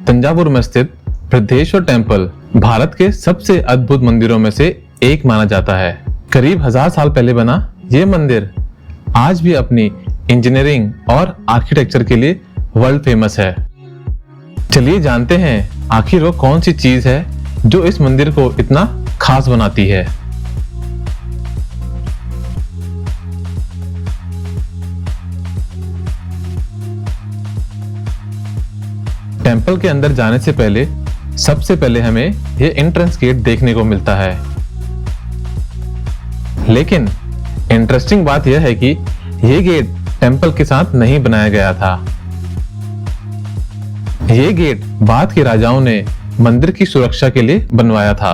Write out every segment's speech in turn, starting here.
तंजावुर में स्थित बृहदेश्वर टेम्पल भारत के सबसे अद्भुत मंदिरों में से एक माना जाता है। करीब 1000 साल पहले बना ये मंदिर आज भी अपनी इंजीनियरिंग और आर्किटेक्चर के लिए वर्ल्ड फेमस है। चलिए जानते हैं आखिर वो कौन सी चीज है जो इस मंदिर को इतना खास बनाती है। टेम्पल के अंदर जाने से पहले सबसे पहले हमें यह एंट्रेंस गेट देखने को मिलता है। लेकिन इंटरेस्टिंग बात यह है कि यह गेट टेम्पल के साथ नहीं बनाया गया था। यह गेट बाद के राजाओं ने मंदिर की सुरक्षा के लिए बनवाया था।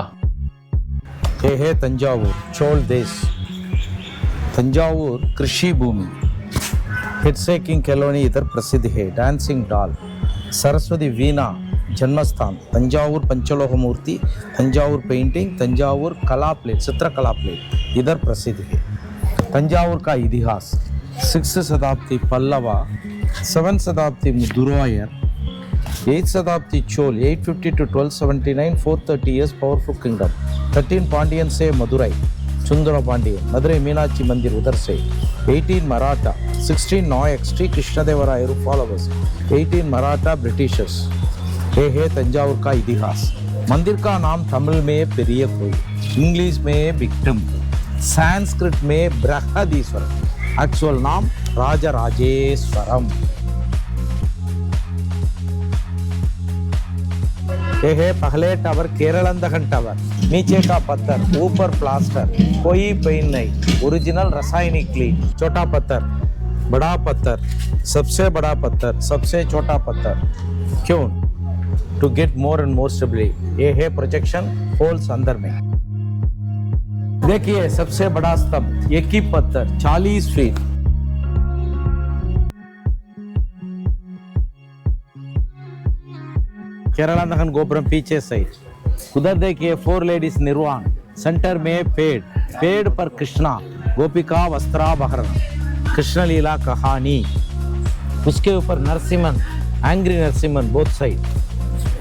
ये है तंजावुर चोल देश। तंजावुर कृषि भूमि, हिटसेकिंग कॉलोनी इधर प्रसिद्ध है। डांसिंग डॉल, सरस्वती वीणा जन्मस्थान, तंजावुर पंचलोह मूर्ति, तंजावुर पेंटिंग, तंजावुर कला प्लेट, चित्रकला प्लेट इधर प्रसिद्ध है। तंजावुर का इतिहास 6th शताब्दी पल्लवा, 7th शताब्दी दुर्वायर, 8th शताब्दी Chola, 850 to 1279, 430 years powerful kingdom, 13 Pandian से मदुरई, सुंदर पांडियन, मदुरई मीनाक्षी मंदिर उधर से, 18 मराठा, 16 नायक श्री कृष्णदेवराय फॉलोवर्स, 18 मराठा ब्रिटिशर्स। ये है तंजावुर का इतिहास। मंदिर का नाम तमिल में पेरिय कोई, इंग्लिश में विक्टम, संस्कृत में बृहदीश्वरम, एक्चुअल नाम राजराजेश्वरम। ये है पहले टावर केरलंदकन टावर, नीचे का पत्थर, ऊपर प्लास्टर, कोई पेन नहीं, ओरिजिनल रासायनिक क्लीन। छोटा पत्थर, बड़ा पत्थर, सबसे बड़ा पत्थर, सबसे छोटा पत्थर। क्यों? To get more and more stability. ये है प्रोजेक्शन होल्स अंदर में। देखिए सबसे बड़ा स्तंभ, एक ही पत्थर, 40 फीट। केरलांदकन गोपुरम पीछे साइड। उधर देखिए 4 लेडीज निर्वाण, सेंटर में पेड़ पर कृष्णा, गोपिका वस्त्राभरण, कृष्ण लीला कहानी। उसके ऊपर Narasimhan, angry Narasimhan both side.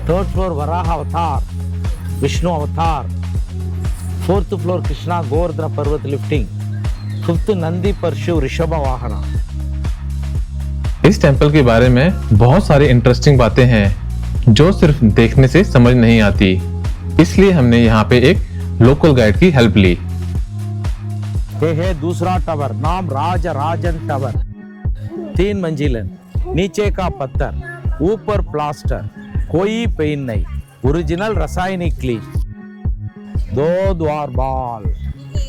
3rd floor Varaha अवतार, विष्णु अवतार। 4th फ्लोर कृष्णा गोवर्धन पर्वत लिफ्टिंग। 5th नंदी पर शिव ऋषभ वाहना। इस टेम्पल के बारे में बहुत सारी इंटरेस्टिंग बातें हैं जो सिर्फ देखने से समझ नहीं आती, इसलिए हमने यहाँ पे एक लोकल गाइड की हेल्प ली। ये है दूसरा टावर, नाम राजराजन टावर, 3 मंजिलन, नीचे का पत्थर, ऊपर प्लास्टर, कोई पेन नहीं, ओरिजिनल रासायनिक क्लीन। 2 द्वार बाल,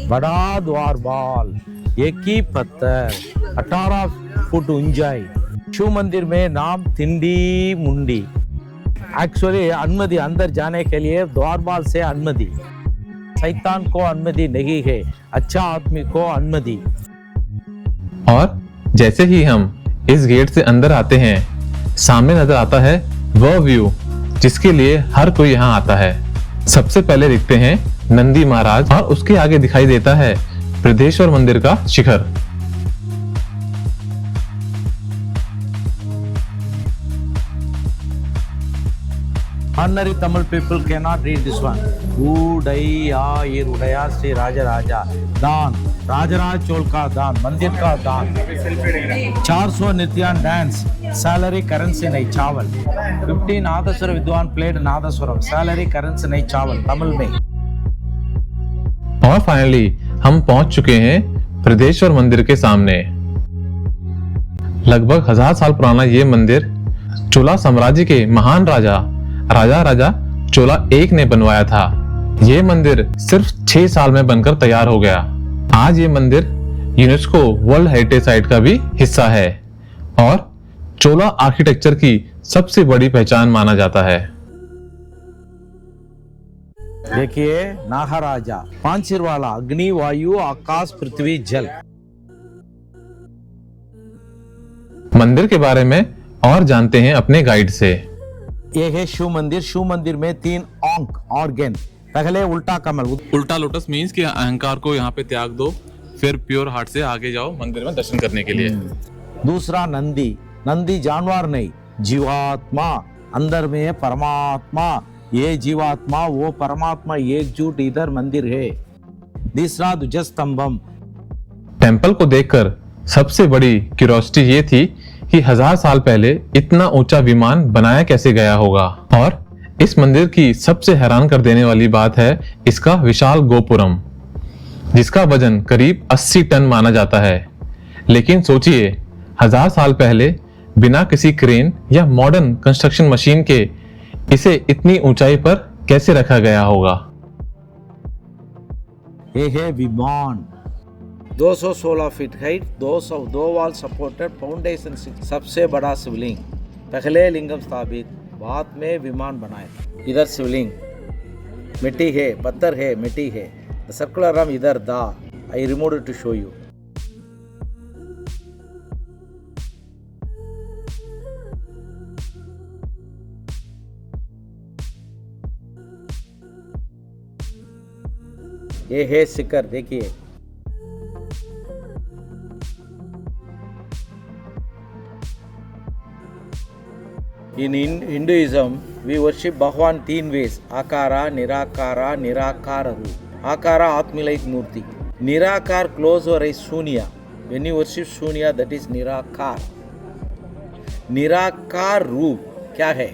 बड़ा द्वार बाल, एक ही पत्थर, 18 फुट ऊंचाई। शिव मंदिर में नाम तिंडी मुंडी। एक्चुअली अनुमति अंदर जाने के लिए द्वारपाल से अनुमति, शैतान को अनुमति नहीं है, अच्छा आदमी को अनुमति। और जैसे ही हम इस गेट से अंदर आते हैं, सामने नजर आता है वह व्यू जिसके लिए हर कोई यहाँ आता है। सबसे पहले दिखते हैं नंदी महाराज और उसके आगे दिखाई देता है बृहदेश्वर मंदिर का शिखर। Ordinary Tamil people cannot read this one. उड़या Shri राजा दान, राजराज चोल का दान, मंदिर का दान। 400 नित्यान डांस, सैलरी करेंसी नहीं चावल। 15 नादस्वर विद्वान प्लेड नादस्वरम, सैलरी करेंसी नहीं चावल, तमिल में। और फाइनली हम पहुंच चुके हैं बृहदेश्वर मंदिर के सामने। लगभग 1000 साल पुराना ये मंदिर चोला साम्राज्य के महान राजा चोला 1 ने बनवाया था। ये मंदिर सिर्फ 6 साल में बनकर तैयार हो गया। आज ये मंदिर यूनेस्को वर्ल्ड हेरिटेज साइट का भी हिस्सा है और चोला आर्किटेक्चर की सबसे बड़ी पहचान माना जाता है। देखिए नागराजा, पांच सिर वाला, अग्नि वायु आकाश पृथ्वी जल। मंदिर के बारे में और जानते हैं अपने गाइड से। ये है शिव मंदिर। शिव मंदिर में 3 अंक ऑर्गन। पहले उल्टा कमल, उल्टा लोटस मीन्स कि अहंकार को यहाँ पे त्याग दो, फिर प्योर हार्ट से आगे जाओ मंदिर में दर्शन करने के लिए। दूसरा नंदी, नंदी जानवर नहीं, जीवात्मा, अंदर में परमात्मा, ये जीवात्मा वो परमात्मा एकजुट इधर मंदिर है। तीसरा ध्वजस्तंभम। टेंपल को देखकर सबसे बड़ी क्यूरियोसिटी ये थी कि 1000 साल पहले इतना ऊंचा विमान बनाया कैसे गया होगा। और इस मंदिर की सबसे हैरान कर देने वाली बात है इसका विशाल गोपुरम, जिसका वजन करीब 80 टन माना जाता है। लेकिन सोचिए 1000 साल पहले बिना किसी क्रेन या मॉडर्न कंस्ट्रक्शन मशीन के इसे इतनी ऊंचाई पर कैसे रखा गया होगा। ये है विमान 216 feet height, 2 wall supported foundation, सबसे बड़ा शिवलिंग। पहले लिंगम स्थापित, बाद में विमान बनाए। इधर शिवलिंग मिट्टी है, पत्थर है, मिट्टी है। द सर्कुलर आर्म इधर the I remove to show you. ये है शिखर, देखिए। In Hinduism, we worship Bhagwan 3 ways: Akara, Nirakara, Nirakara Roop. Akara, Atma-like Murti. Nirakar, close your eyes, Shunya. When you worship Shunya, that is Nirakar. Nirakar Roop, क्या है?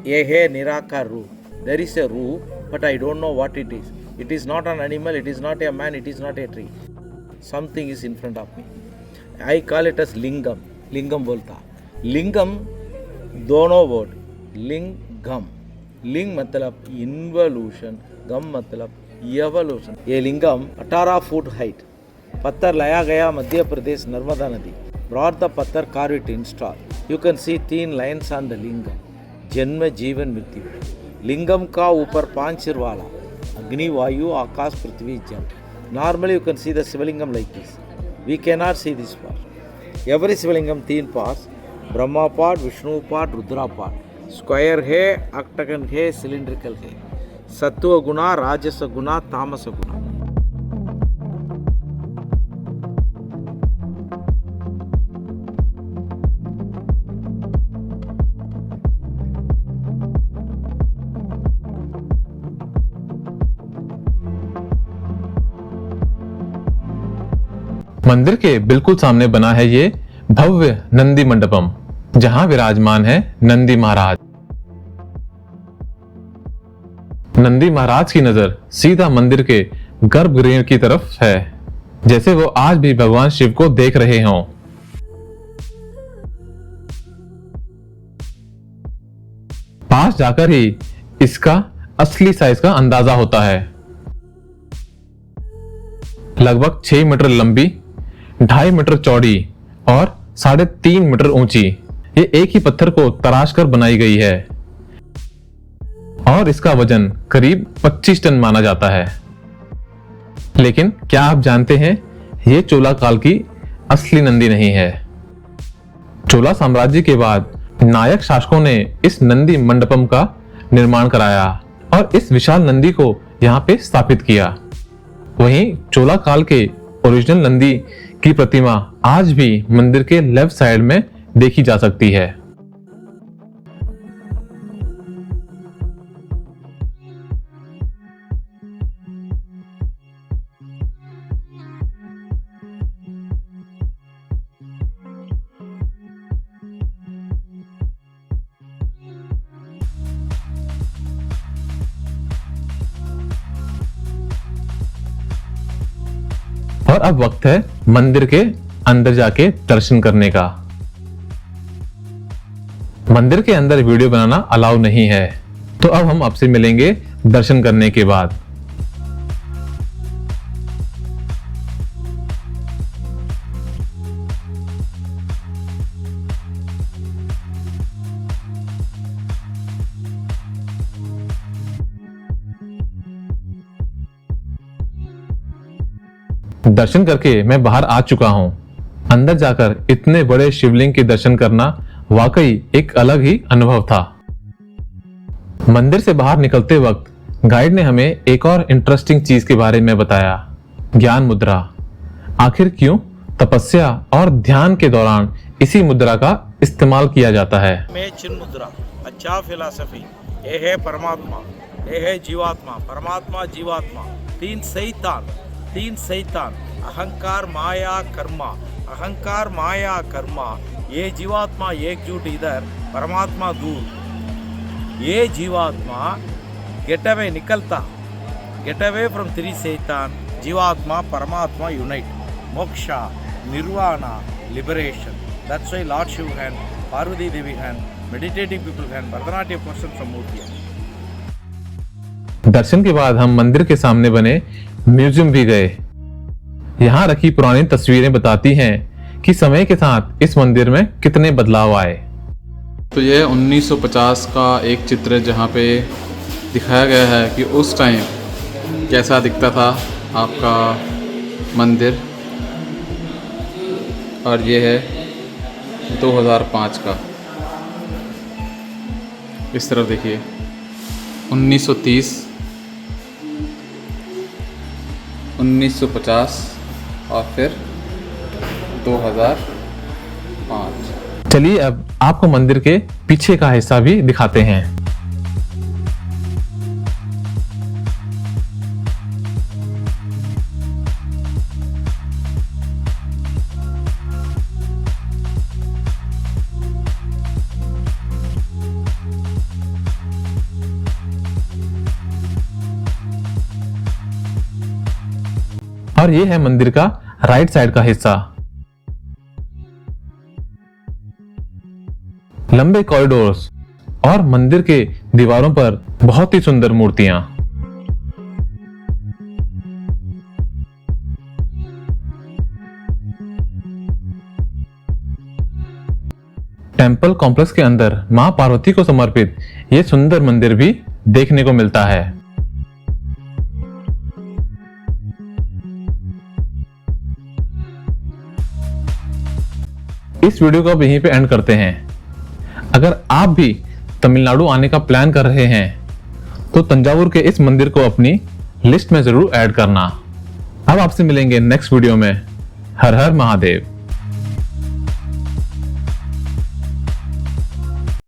ये है निराकार रूप. There is a roop, but I don't know what it is. It is not an animal, it is not a man, it is not a tree. Something is in front of me. I call it as lingam. Lingam बोलता. Lingam दोनों word, लिंगम। लिंग मतलब involution, गम मतलब evolution. ये लिंगम 18 foot height, पत्थर लाया गया मध्य प्रदेश नर्मदा नदी। ब्रॉट द पत्थर, carve it, install. You can see 3 lines on the lingam, जन्म जीवन मृत्यु। लिंगम का ऊपर 5 सिर वाला, अग्नि वायु आकाश पृथ्वी जल। Normally you can see the shivalingam like this, we can not see this part. Every shivalingam 3 parts, Brahma part, Vishnu part, Rudra part. Square है, ऑक्टागन है, सिलिंड्रिकल है। सत्व गुना, राजस गुना, तामस गुना। मंदिर के बिल्कुल सामने बना है ये भव्य नंदी मंडपम, जहां विराजमान है नंदी महाराज। नंदी महाराज की नजर सीधा मंदिर के गर्भगृह की तरफ है, जैसे वो आज भी भगवान शिव को देख रहे हों। पास जाकर ही इसका असली साइज का अंदाजा होता है। लगभग 6 मीटर लंबी, 2.5 मीटर चौड़ी और 3.5 मीटर ऊंची ये एक ही पत्थर को तराश कर बनाई गई है और इसका वजन करीब 25 टन माना जाता है। लेकिन क्या आप जानते हैं ये चोला काल की असली नंदी नहीं है। चोला साम्राज्य के बाद नायक शासकों ने इस नंदी मंडपम का निर्माण कराया और इस विशाल नंदी को यहाँ पे स्थापित किया। वहीं चोला काल के ओरिजिनल नंदी की प्रतिमा आज भी मंदिर के लेफ्ट साइड में देखी जा सकती है। और अब वक्त है मंदिर के अंदर जाके दर्शन करने का। मंदिर के अंदर वीडियो बनाना अलाउ नहीं है, तो अब हम आपसे मिलेंगे दर्शन करने के बाद। दर्शन करके मैं बाहर आ चुका हूं। अंदर जाकर इतने बड़े शिवलिंग के दर्शन करना वाकई एक अलग ही अनुभव था। मंदिर से बाहर निकलते वक्त गाइड ने हमें एक और इंटरेस्टिंग चीज के बारे में बताया, ज्ञान मुद्रा। आखिर क्यों तपस्या और ध्यान के दौरान इसी मुद्रा का इस्तेमाल किया जाता है। में चिन्ह मुद्रा अच्छा फिलॉसफी। ये है परमात्मा, ये है जीवात्मा, परमात्मा जीवात्मा, तीन शैतान, अहंकार माया कर्मा, ये जीवात्मा एकजुट इधर, परमात्मा दूर। ये जीवात्मा get away from three shaitan, jivatma paramatma unite, moksha, nirvana, liberation. That's why Lord Shiva hand, Parvati Devi hand, meditating people hand, Bharatanatyam person from Murti hand. दर्शन के बाद हम मंदिर के सामने बने म्यूजियम भी गए। यहाँ रखी पुरानी तस्वीरें बताती हैं कि समय के साथ इस मंदिर में कितने बदलाव आए। तो यह 1950 का एक चित्र है जहाँ पे दिखाया गया है कि उस टाइम कैसा दिखता था आपका मंदिर, और ये है 2005 का। इस तरफ देखिए 1930, 1950 और फिर 2005। चलिए अब आपको मंदिर के पीछे का हिस्सा भी दिखाते हैं। और ये है मंदिर का राइट साइड का हिस्सा। लंबे कॉरिडोर्स और मंदिर के दीवारों पर बहुत ही सुंदर मूर्तियां। टेंपल कॉम्प्लेक्स के अंदर मां पार्वती को समर्पित ये सुंदर मंदिर भी देखने को मिलता है। इस वीडियो को अब यहीं पे एंड करते हैं। अगर आप भी तमिलनाडु आने का प्लान कर रहे हैं तो तंजावुर के इस मंदिर को अपनी लिस्ट में जरूर ऐड करना। अब आपसे मिलेंगे नेक्स्ट वीडियो में। हर हर महादेव।